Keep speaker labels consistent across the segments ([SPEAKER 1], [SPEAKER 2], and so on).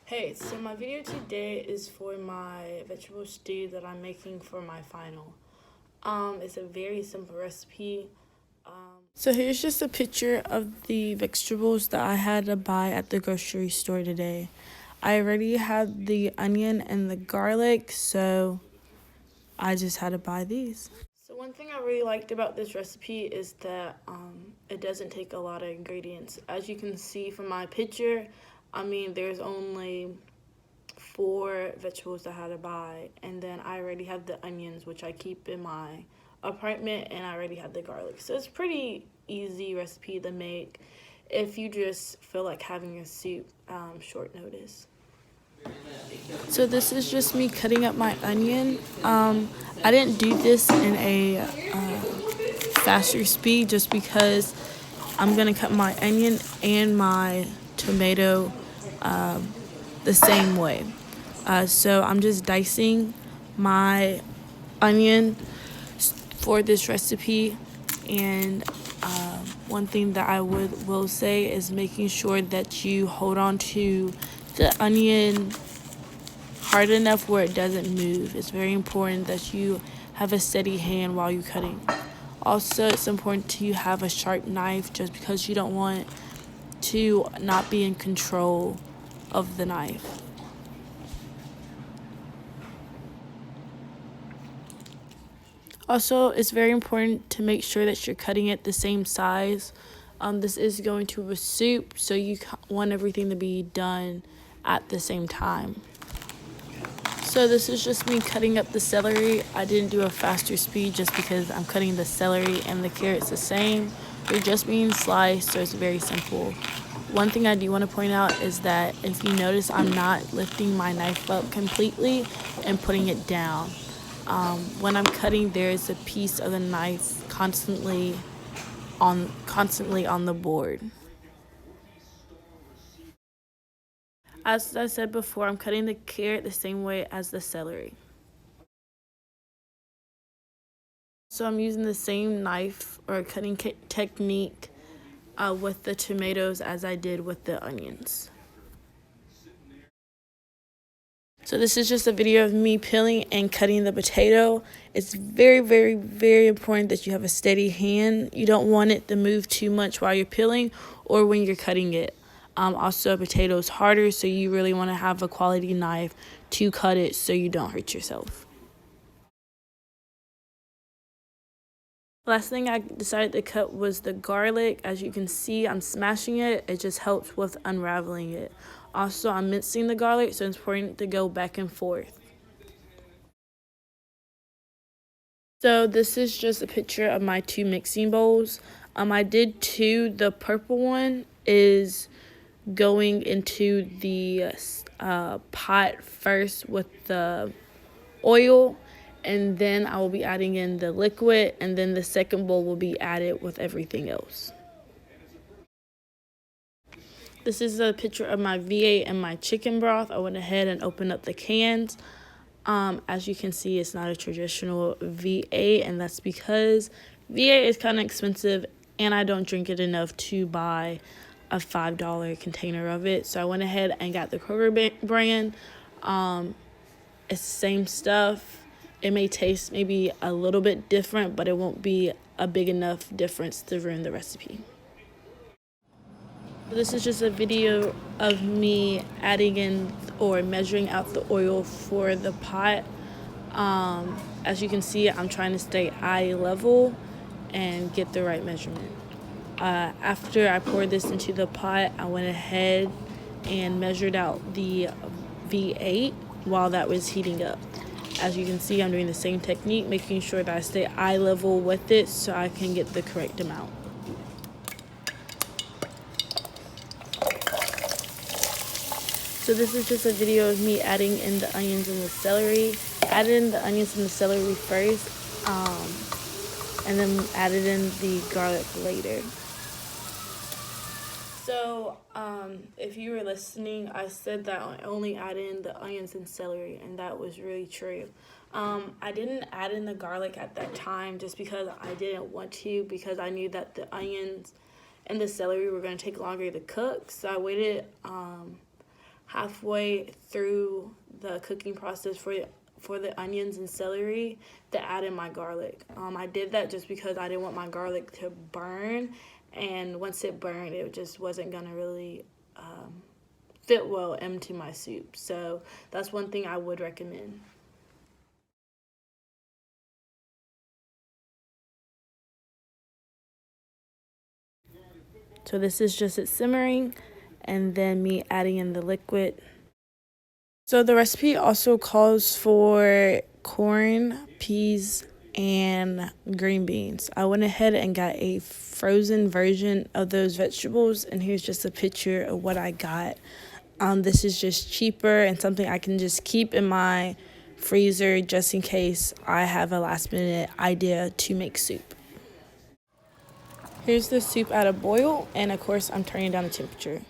[SPEAKER 1] Hey, so my video today is for my vegetable stew that I'm making for my final. It's a very simple recipe. So here's just a picture of the vegetables that I had to buy at the grocery store today. I already had the onion and the garlic, so I just had to buy these. So one thing I really liked about this recipe is that it doesn't take a lot of ingredients. As you can see from my picture, there's only 4 vegetables I had to buy, and then I already have the onions, which I keep in my apartment, and I already have the garlic. So it's pretty easy recipe to make if you just feel like having your soup short notice. So this is just me cutting up my onion. I didn't do this in a faster speed just because I'm gonna cut my onion and my tomato the same way. So I'm just dicing my onion for this recipe, and one thing that I will say is making sure that you hold on to the onion hard enough where it doesn't move. It's very important that you have a steady hand while you're cutting. Also, it's important to have a sharp knife just because you don't want to not be in control of the knife. Also, it's very important to make sure that you're cutting it the same size. This is going to a soup, so you want everything to be done at the same time. So this is just me cutting up the celery. I didn't do a faster speed just because I'm cutting the celery and the carrots the same. They're just being sliced, so it's very simple. One thing I do want to point out is that if you notice, I'm not lifting my knife up completely and putting it down. When I'm cutting, there's a piece of the knife constantly on the board. As I said before, I'm cutting the carrot the same way as the celery. So I'm using the same knife or cutting technique with the tomatoes as I did with the onions. So this is just a video of me peeling and cutting the potato. It's very, very, very important that you have a steady hand. You don't want it to move too much while you're peeling or when you're cutting it. Also, a potato is harder, so you really want to have a quality knife to cut it so you don't hurt yourself. Last thing I decided to cut was the garlic. As you can see, I'm smashing it. It just helps with unraveling it. Also, I'm mincing the garlic, so it's important to go back and forth. So this is just a picture of my 2 mixing bowls. I did 2. The purple one is going into the pot first with the oil, and then I will be adding in the liquid, and then the second bowl will be added with everything else. This is a picture of my V8 and my chicken broth. I went ahead and opened up the cans. As you can see, it's not a traditional V8, and that's because V8 is kind of expensive, and I don't drink it enough to buy a $5 container of it. So I went ahead and got the Kroger brand. It's the same stuff. It may taste maybe a little bit different, but it won't be a big enough difference to ruin the recipe. This is just a video of me adding in or measuring out the oil for the pot. As you can see, I'm trying to stay eye level and get the right measurement. After I poured this into the pot, I went ahead and measured out the V8 while that was heating up. As you can see, I'm doing the same technique, making sure that I stay eye level with it so I can get the correct amount. So this is just a video of me adding in the onions and the celery. Added in the onions and the celery first, and then added in the garlic later. So, if you were listening, I said that I only add in the onions and celery, and that was really true. I didn't add in the garlic at that time just because I didn't want to, because I knew that the onions and the celery were going to take longer to cook. So I waited halfway through the cooking process for the onions and celery to add in my garlic. I did that just because I didn't want my garlic to burn, and once it burned, it just wasn't gonna really fit well into my soup. So that's one thing I would recommend. So this is just it simmering and then me adding in the liquid. So the recipe also calls for corn, peas, and green beans. I went ahead and got a frozen version of those vegetables, and here's just a picture of what I got. This is just cheaper and something I can just keep in my freezer just in case I have a last minute idea to make soup. Here's the soup at a boil, and of course I'm turning down the temperature.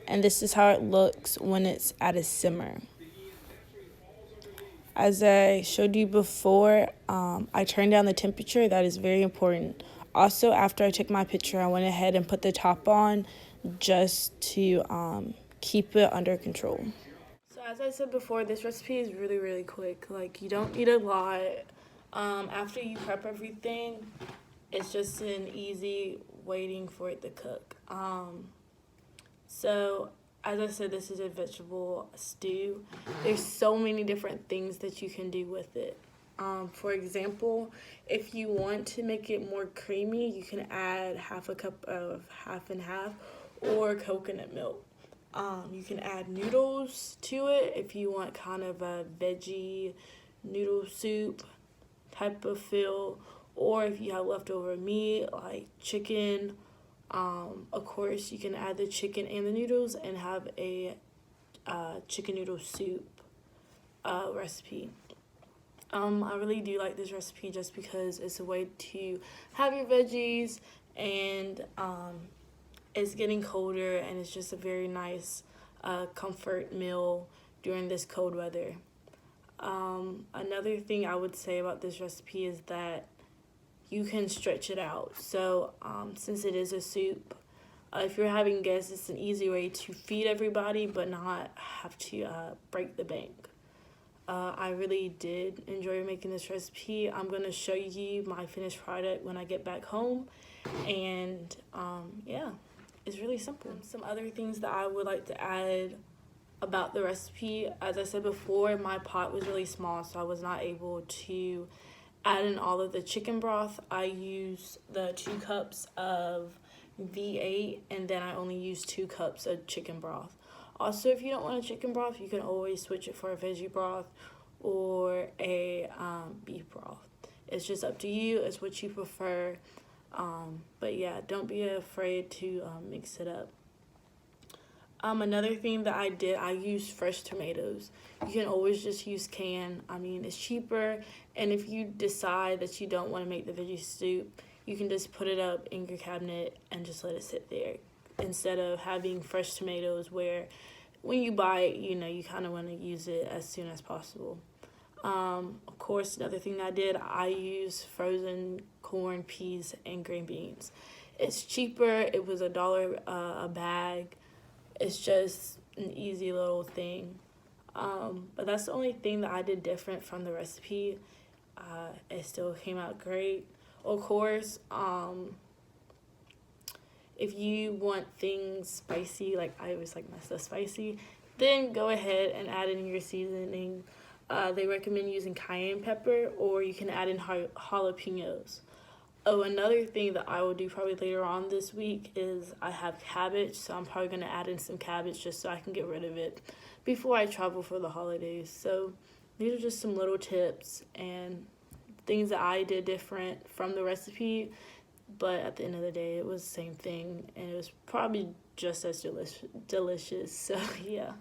[SPEAKER 1] And this is how it looks when it's at a simmer. As I showed you before, I turned down the temperature. That is very important. Also, after I took my picture, I went ahead and put the top on just to keep it under control. So as I said before, this recipe is really, really quick. Like, you don't need a lot. After you prep everything, it's just an easy waiting for it to cook. So as I said, this is a vegetable stew. There's so many different things that you can do with it. For example, if you want to make it more creamy, you can add half a cup of half and half or coconut milk. You can add noodles to it if you want kind of a veggie noodle soup type of feel, or if you have leftover meat like chicken. Of course, you can add the chicken and the noodles and have a chicken noodle soup recipe. I really do like this recipe just because it's a way to have your veggies, and it's getting colder, and it's just a very nice comfort meal during this cold weather. Another thing I would say about this recipe is that you can stretch it out. So since it is a soup, if you're having guests, it's an easy way to feed everybody but not have to break the bank. I really did enjoy making this recipe. I'm going to show you my finished product when I get back home. And yeah, it's really simple. Some other things that I would like to add about the recipe. As I said before, my pot was really small, so I was not able to add in all of the chicken broth. I used the 2 cups of V8, and then I only used 2 cups of chicken broth. Also, if you don't want a chicken broth, you can always switch it for a veggie broth or a beef broth. It's just up to you. It's what you prefer. But yeah, don't be afraid to mix it up. Another thing that I did, I used fresh tomatoes. You can always just use canned. I mean, it's cheaper. And if you decide that you don't want to make the veggie soup, you can just put it up in your cabinet and just let it sit there, instead of having fresh tomatoes where when you buy it, you kind of want to use it as soon as possible. Of course, another thing I did, I used frozen corn, peas, and green beans. It's cheaper. It was $1 a bag. It's just an easy little thing. But that's the only thing that I did different from the recipe. It still came out great. Of course, if you want things spicy, like I always like my stuff spicy, then go ahead and add in your seasoning. They recommend using cayenne pepper, or you can add in jalapenos. Oh, another thing that I will do probably later on this week is I have cabbage, so I'm probably going to add in some cabbage just so I can get rid of it before I travel for the holidays. So these are just some little tips and things that I did different from the recipe, but at the end of the day, it was the same thing, and it was probably just as delicious. So yeah.